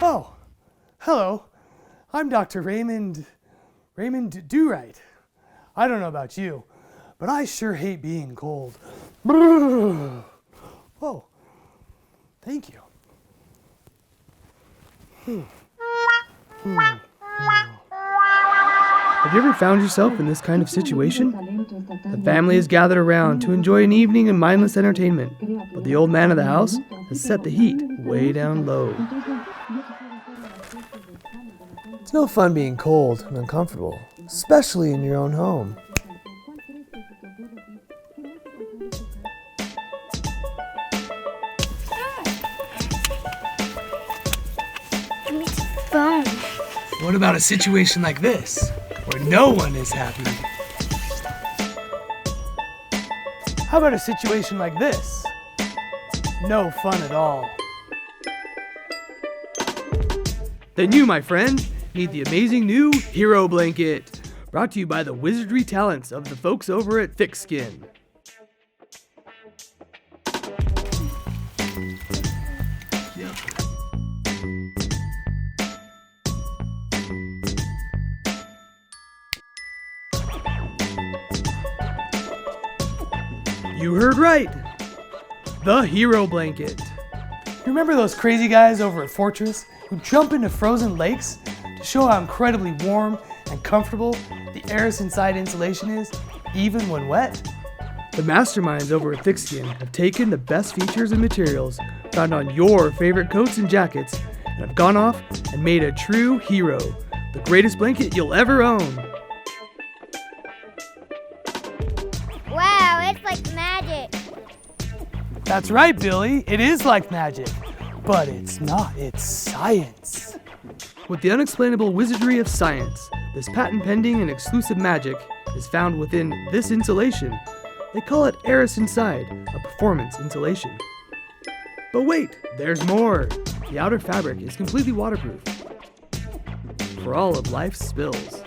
Oh, hello. I'm Dr. Raymond Do-Right. I don't know about you, but I sure hate being cold. Whoa. Thank you. Have you ever found yourself in this kind of situation? The family is gathered around to enjoy an evening of mindless entertainment, but the old man of the house has set the heat way down low. It's no fun being cold and uncomfortable, especially in your own home. Phone. What about a situation like this, where no one is happy? How about a situation like this? No fun at all. Then you, my friend, need the amazing new Hero Blanket, brought to you by the wizardry talents of the folks over at Thick Skin. You heard right. The Hero Blanket. You remember those crazy guys over at Fortress who jump into frozen lakes to show how incredibly warm and comfortable the Eris Inside insulation is, even when wet? The masterminds over at Thick Skin have taken the best features and materials found on your favorite coats and jackets and have gone off and made a true hero, the greatest blanket you'll ever own. Wow, it's like magic. That's right, Billy. It is like magic. But it's not. It's science. With the unexplainable wizardry of science, this patent-pending and exclusive magic is found within this insulation. They call it Eris Inside, a performance insulation. But wait, there's more. The outer fabric is completely waterproof for all of life's spills.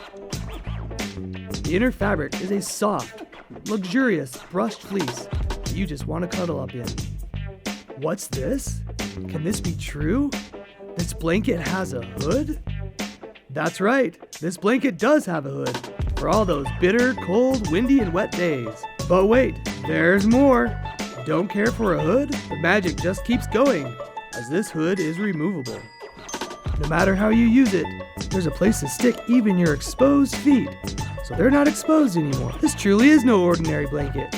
The inner fabric is a soft, luxurious brushed fleece that you just want to cuddle up in. What's this? Can this be true? This blanket has a hood? That's right, this blanket does have a hood for all those bitter, cold, windy, and wet days. But wait, there's more. Don't care for a hood? The magic just keeps going, as this hood is removable. No matter how you use it, there's a place to stick even your exposed feet, so they're not exposed anymore. This truly is no ordinary blanket.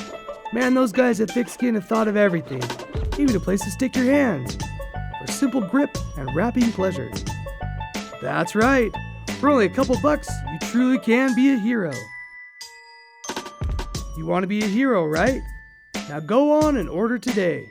Man, those guys at Thick Skin have thought of everything, even a place to stick your hands, for simple grip and wrapping pleasure. That's right, for only a couple bucks, you truly can be a hero. You want to be a hero, right? Now go on and order today.